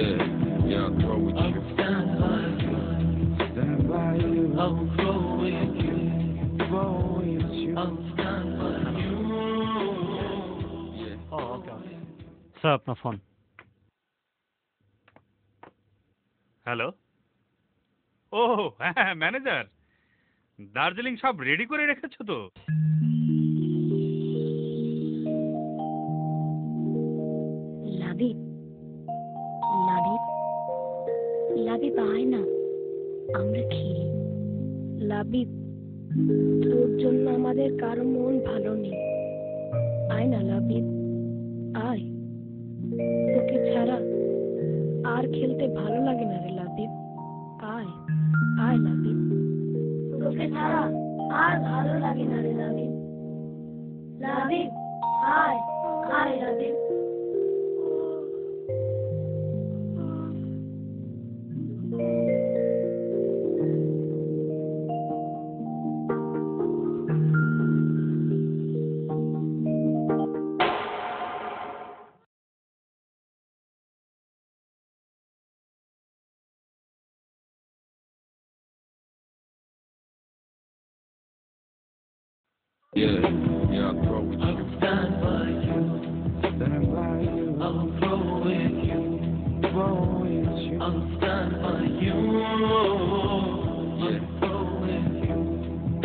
Yeah, yeah, I'll grow with you. Stand by you. Stand by you. I'll grow with you. Grow with you. I'll stand by you. Yeah. Oh, okay, okay. Sir আপনার phone. Hello. ও হ্যাঁ manager, Darjeeling সব ready করে রেখেছো তো? লাবিব, লাবিব, লাবিব আয় না, আমরা খেলি। লাবিব, তোর জন্য আমাদের কারো মন ভালো নেই। আয় না লাবিব, আয়। তোকে ছাড়া আর খেলতে ভালো লাগে না রে লাবিব। আয়, আয় লাবিব। তোকে ছাড়া আর ভালো লাগে না রে লাবিব। লাবিব, আয়, আয় Labib. Yeah, yeah, I'll grow with you. I'll stand by you. Stand by you. I'll grow with you. Grow with you. I'll stand by you. Yeah. I'll grow with you.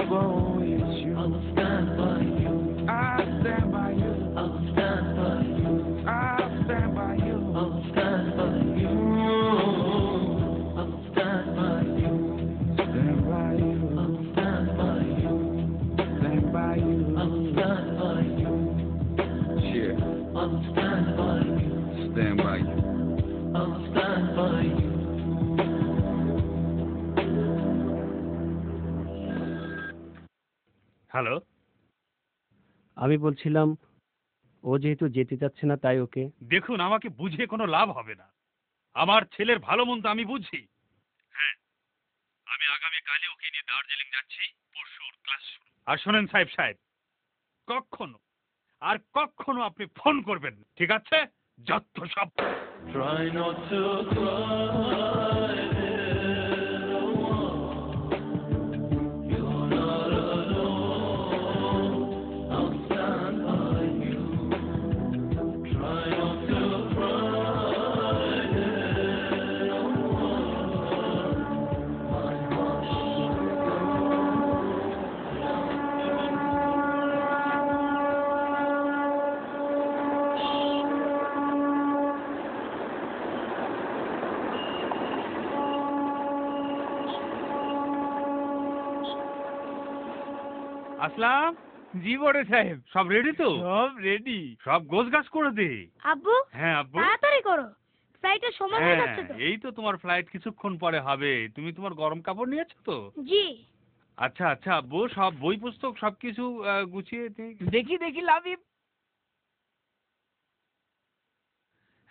Grow with you. I'll stand by you. I'll stand by you. I'll stand by you. I'll stand by you. I'll stand by you. I'll stand by you. Stand by you. I'll stand by you. Stand by you. I'll stand by you. Yeah. I'll stand by you. Stand by you. I'll stand by you. Hello, আমি বলছিলাম ও যেহেতু যেতে চাচ্ছে না তাই ওকে। দেখুন, আমাকে বুঝিয়ে কোনো লাভ হবে না। আমার ছেলের ভালো মন্দ আমি বুঝি। হ্যাঁ, আমি আগামীকালই ওকে নিয়ে দার্জিলিং যাচ্ছি, পরশু ওর ক্লাস শুরু। আর শোনেন সাহেব, কখনো আপনি ফোন করবেন না, ঠিক আছে? যত সব। Try not to cry, little one. You're not alone. I'll stand by you. Try not to cry, little one. My heart should go. আসলাম। জি বড় সাহেব, সব রেডি তো? সব রেডি, সব গোছগাছ করে দে। আব্বু, হ্যাঁ আব্বু। তাড়াতাড়ি করো, ফ্লাইটের সময় হয়ে যাচ্ছে তো। এই তো তোমার ফ্লাইট কিছুক্ষণ পরে হবে। তুমি তোমার গরম কাপড় নিয়েছো তো? জি। আচ্ছা আচ্ছা আব্বু, সব বই পুস্তক সবকিছু গুছিয়ে দেখি লাবিব।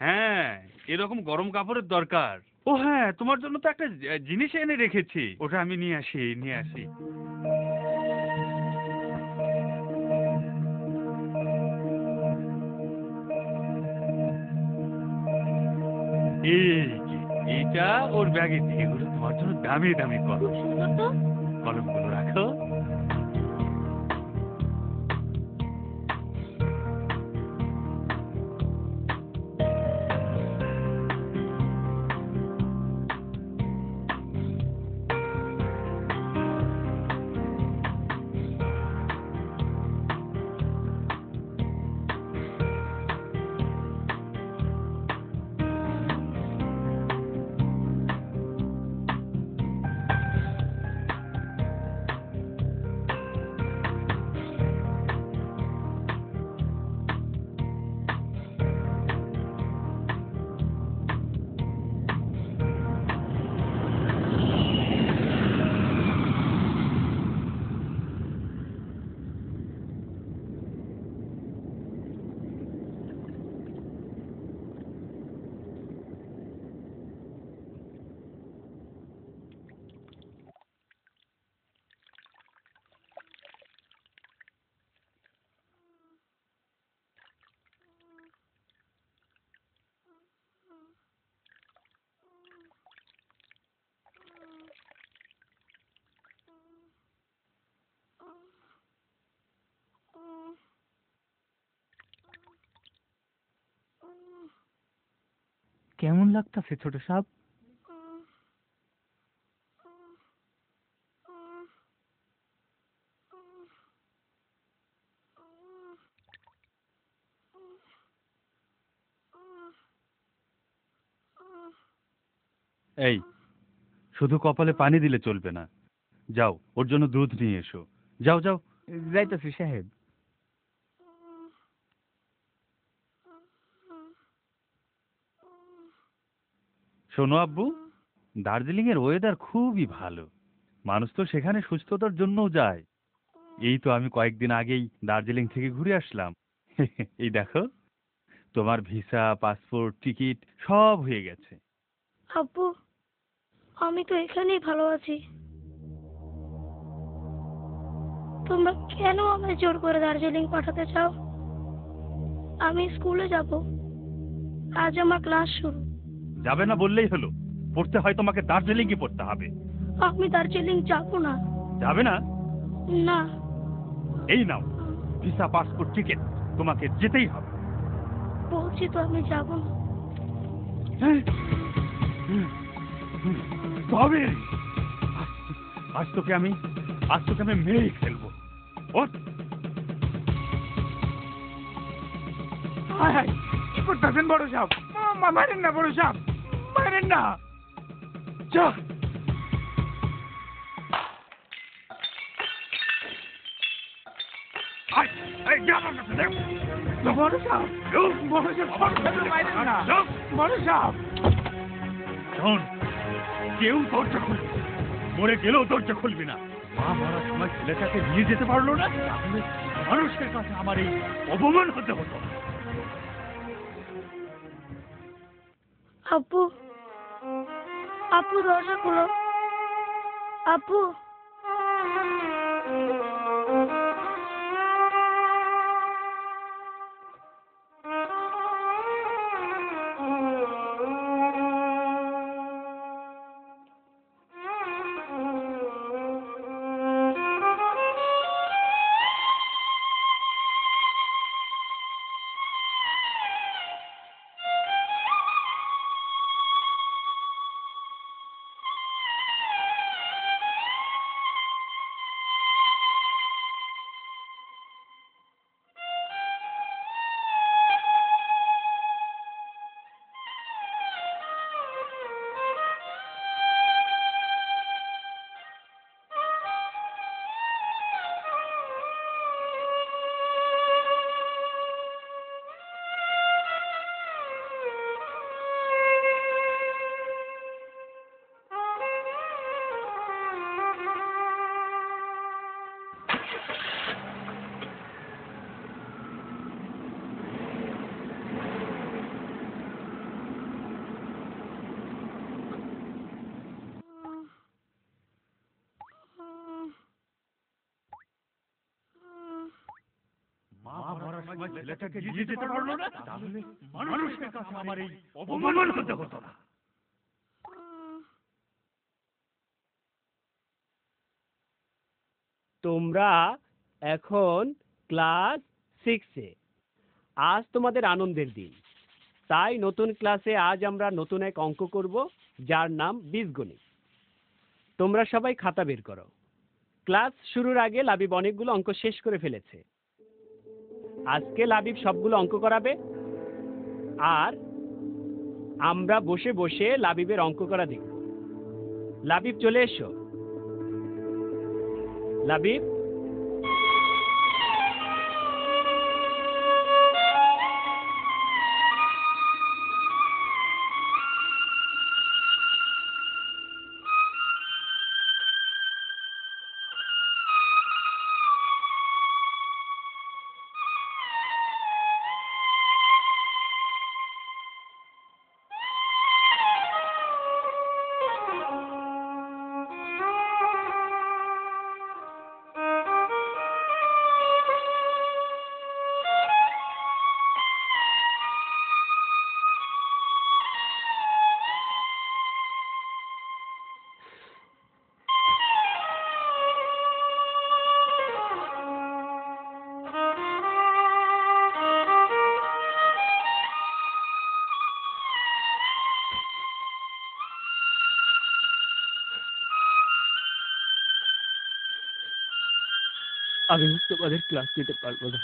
হ্যাঁ, এরকম গরম কাপড়ের দরকার। ও হ্যাঁ, তোমার জন্য তো একটা জিনিস এনে রেখেছি, ওটা আমি নিয়ে আসি। এইটা ওর ব্যাগে দিয়ে, এগুলো তোমার জন্য দামি দামি কলম। সুন্দর তো। কলমগুলো রাখো। কেমন লাগতাছে ছোট সাপ? এই, শুধু কপালে পানি দিলে চলবে না। যাও, ওর জন্য দুধ নিয়ে এসো। যাও যাও। যাইতাছি সাহেব। শোনো আব্বু, দার্জিলিং এর ওয়েদার খুবই ভালো। মানুষ তো সেখানে সুস্থতার জন্যও যায়। এই তো আমি কয়েকদিন আগেই দার্জিলিং থেকে ঘুরে আসলাম। এই দেখো, তোমার ভিসা, পাসপোর্ট, টিকিট সব হয়ে গেছে। আব্বু, আমি তো এখানেই ভালো আছি। তোমরা কেন আমায় জোর করে দার্জিলিং পাঠাতে চাও? আমি স্কুলে যাব। আজ আমার ক্লাস শুরু। যাবে না বললেই হলো। পড়তে হয় তোমাকে দার্জিলিংয়ে পড়তে হবে। আমি দার্জিলিং যাব না। যাবে না? না। এই নাও ভিসা, পাসপোর্ট, টিকিট। তোমাকে যেতেই হবে। বলছি তো আমি যাব না। তবে আজ তোকে আমি মেরেই ফেলবো। ওঠ। কি করতেছেন বড় সাহেব? মারেন না বড় সাহেব, মারেন না। যা। বড় সাহেব, মারেন না। বড় সাহেব, শোন, কেউ দরজা খুলবি, মরে গেলেও দরজা খুলবি না। মা মরার সময় ছেলেটাকে নিয়ে যেতে পারলো না, তাহলে মানুষের কাছে আমার এই অপমান হতে হতো। আব্বু, আব্বু দরজা খুলো। আব্বু। ছেলেটাকে নিয়ে যেতে পারলো না, তাহলে মানুষের কাছে আমার এই অপমান হতে হতো না। তোমরা এখন ক্লাস 6-এ। আজ তোমাদের আনন্দের দিন। তাই নতুন ক্লাসে আজ আমরা নতুন এক অঙ্ক করব, যার নাম বীজগণিত। তোমরা সবাই খাতা বের করো। ক্লাস শুরুর আগে লাবিব অনেকগুলো অঙ্ক শেষ করে ফেলেছে। আজকে লাবিব সবগুলো অঙ্ক করাবে, আর আমরা বসে বসে লাবিবের অঙ্ক করা দেখব। লাবিব চলে এসো। লাবিব, আমি তোমাদের ক্লাস নিতে পারবো না।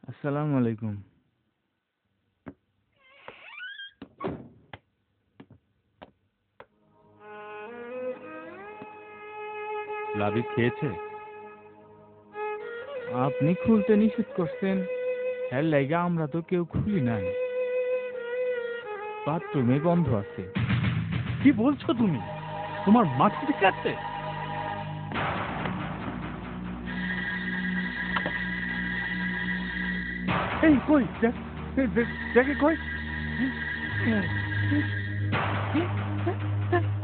আসসালামু আলাইকুম। লাবিব খেয়েছে? আপনি খুলতে নিষেধ করছেন, হ্যাঁ লাইগা আমরা তো কেউ খুলি নাই। বাথরুমে বন্ধ আছে। কি বলছো তুমি? তোমার মাথা ঠিক আছে? এই কই দেখে কই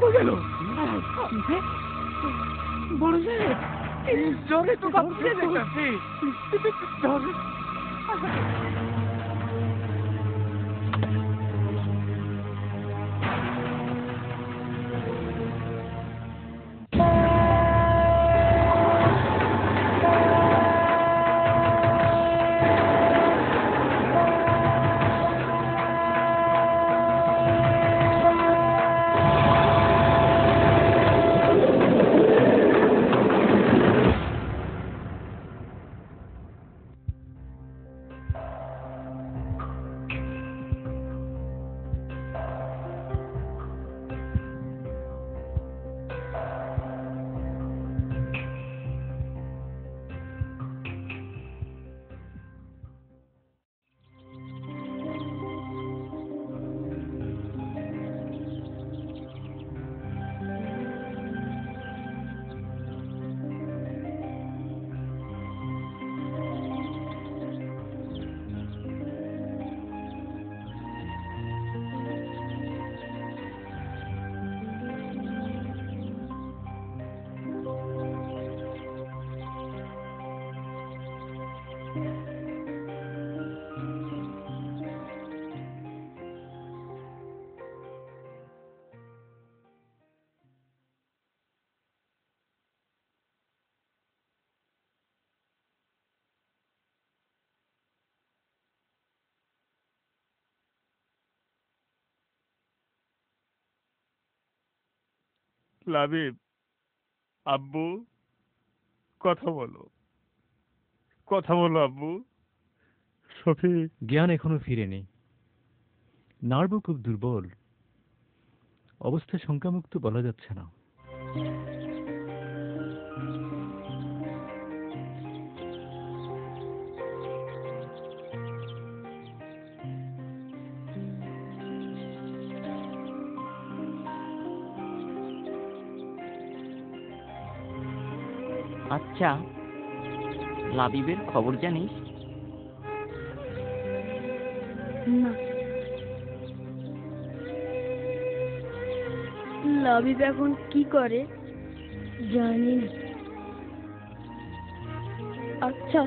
কই গেল? বড় সাহেব জোরে তো কাঁপছে দেখতেছি। লাবিব, আব্বু কথা বলো, কথা বলো আব্বু। শফিক জ্ঞান এখনো ফিরেনি, নার্ভ খুব দুর্বল, অবস্থা শঙ্কামুক্ত বলা যাচ্ছে না। আচ্ছা, লাবিবের খবর জানিস? না, লাবিব এখন কি করে জানি না। আচ্ছা,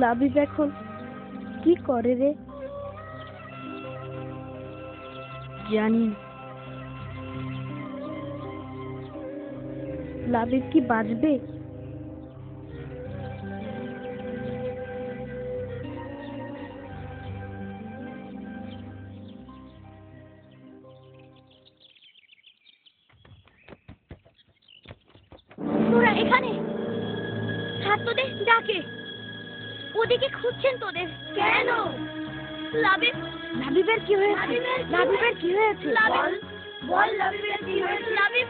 লাবিব এখন কি করে রে জানি না। লাবিব কি বাঁচবে? তোরা এখানে? স্যার তোদের ডাকে। ওদিকে খুঁজছেন তোদের কেন? লাবিবের কি হয়েছে? লাবিবের কি হয়েছে? বল লাবিবের কি হয়েছে? লাবিব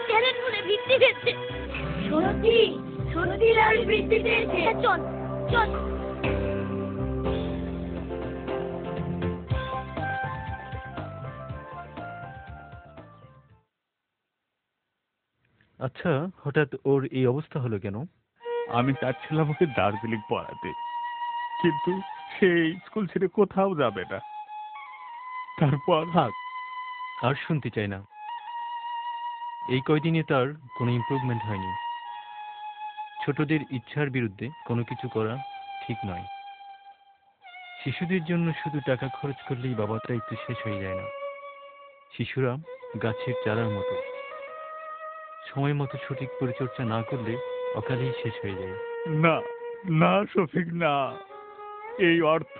ট্যালেন্ট ফুলে বৃত্তি পেয়েছে। সত্যি লাবিব বৃত্তি পেয়েছে। চল চল। আচ্ছা, হঠাৎ ওর এই অবস্থা হলো কেন? আমি চাচ্ছিলাম ওকে দার্জিলিং পড়াতে, কিন্তু সেই স্কুল ছেড়ে কোথাও যাবে না। তারপর থাক, আর শুনতে চাই না। এই কয়দিনে তার কোনো ইমপ্রুভমেন্ট হয়নি। ছোটদের ইচ্ছার বিরুদ্ধে কোনো কিছু করা ঠিক নয়। শিশুদের জন্য শুধু টাকা খরচ করলেই বাবার দায়িত্ব শেষ হয়ে যায় না। শিশুরা গাছের চারার মতো, সময় মতো সঠিক পরিচর্যা না করলে অকালেই শেষ হয়ে যায়। না না শফিক, না। এই অর্থ,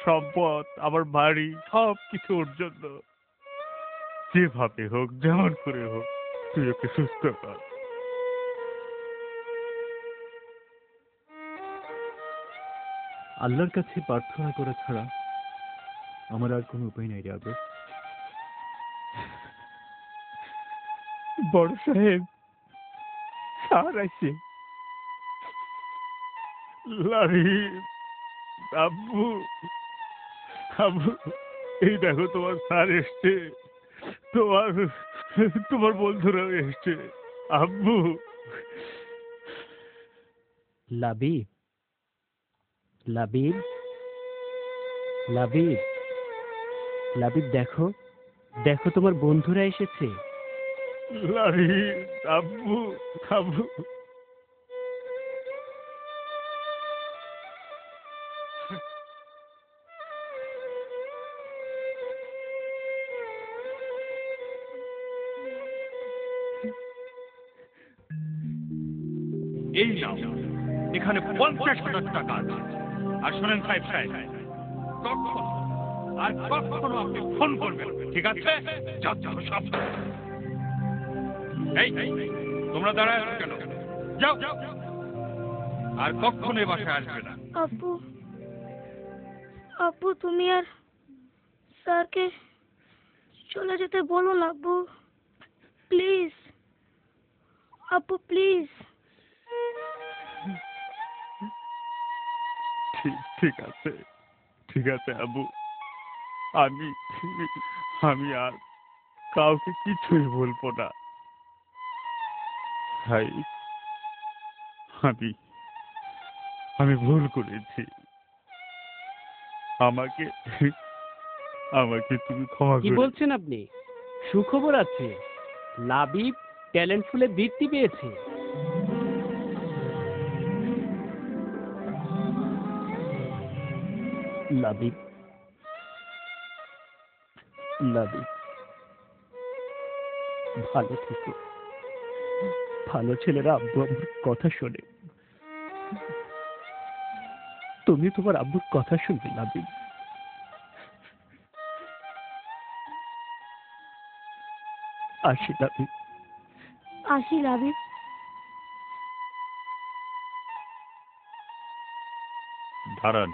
সম্পদ, আমার বাড়ি, সব কিছু ওর জন্য। যেভাবে হোক, যেমন করে হোক, তুই ওকে সুস্থ কর। আল্লাহর কাছে প্রার্থনা করা ছাড়া আমার আর কোনো উপায় নাই রাবে। বড় সাহেব স্যার আছে। লাবিব, আব্বু, আব্বু, এই দেখো তোমার স্যার এসছে, তোমার বন্ধুরাও এসছে। আব্বু। লাবিব, লাবিব, লাবিব, লাবিব, দেখো দেখো তোমার বন্ধুরা এসেছে। লাবিব, আব্বু, আব্বু। এই নাও, এখানে 50,000 টাকা আছে। আর শোনেন সাহেব, কখনো আপনি ফোন করবেন, ঠিক আছে? যাও সব। এই তোমরা দাঁড়ায় আছো কেন? যাও, আর কখনো এই বাসায় আসবে না। আব্বু তুমি আর স্যারকে চলে যেতে বলো না আব্বু, প্লিজ। আব্বু প্লিজ। ঠিক আছে আব্বু, আমি আর কাউকে কিছুই বলবো না। ভাই, আমি ভুল করেছি। আমাকে তুমি ক্ষমা কি করে। বলছেন আপনি? সুখবর আছে, লাবিব ট্যালেন্ট ফুলে বৃত্তি পেয়েছে। লাবিব, লাবিব, ভালো থেকো। ভালো ছেলেরা আব্বু আব্বুর কথা শোনে। তুমি তোমার আব্বুর কথা শুনবে লাবিব। আসি লাবিব। আসি লাবিব। দাঁড়ান,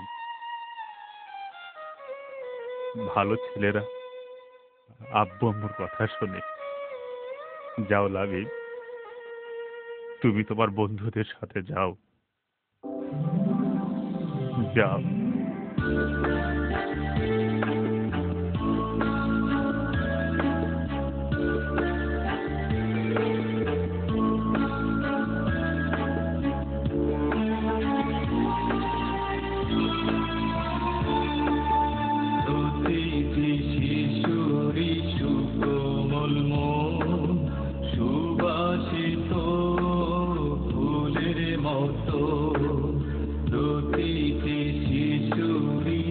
ভালো ছেলেরা আব্বু আম্মুর কথা শোনে। যাও লাবিব, তুমি তোমার বন্ধুদের সাথে যাও। প্রতিটি শিশুরই সুকোমল মন সুবাসিত ফুলের মতো। প্রতিটি শিশুরই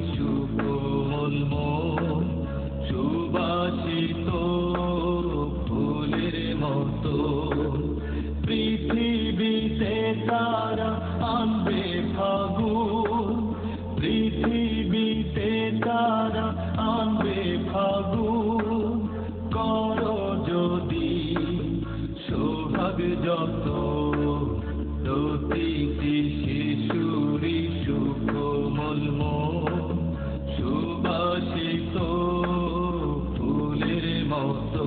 যত প্রতিটি শিশুরি সুকোমল মন সুবাসিত ফুলের মতো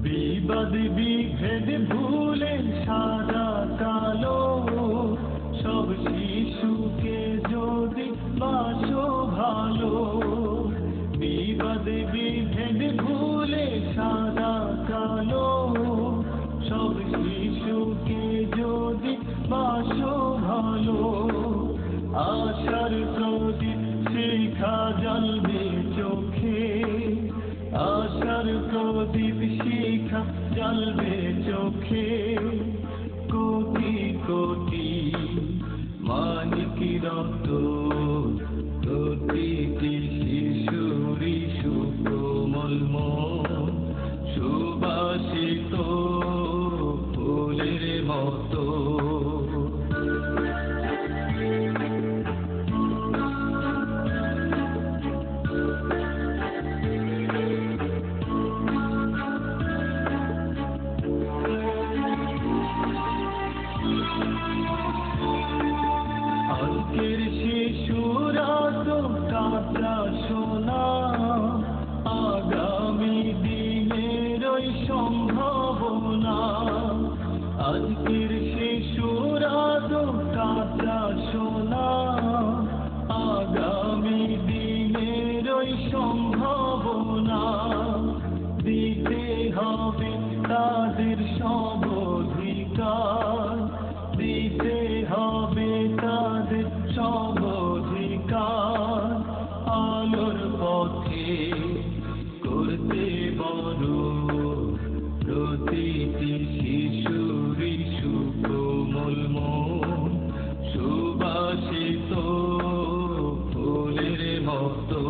বিবাদ বিভেদ ভুলে সাদা কালো সব শিশুকে যদি বাসো ভালো বিবাদ বিভেদ ভুলে সাদা কালো সব শিশুকে যদি বাসো ভালো আশার প্রদীপ শিখা জ্বলবে চোখে আশার প্রদীপ শিখা জ্বলবে চোখে কোটি কোটি মানিকি রক্ত প্রতিটি শিশুরি সুকোমল মন সুবাসিত ফুলের মতো আজকের শিশুরা তো কাঁচা সোনা আগামী দিনের ওই সম্ভাবনা আজকের শিশুরা তো কাঁচা সোনা আগামী দিনের ওই সম্ভাবনা দিতে হবে তাদের সব অধিকার দিতে হবে তাদের সব অধিকার আলোর পথে করতে বড় প্রতিটি শিশুরি সুকোমল মন সুবাসিত ফুলের মতো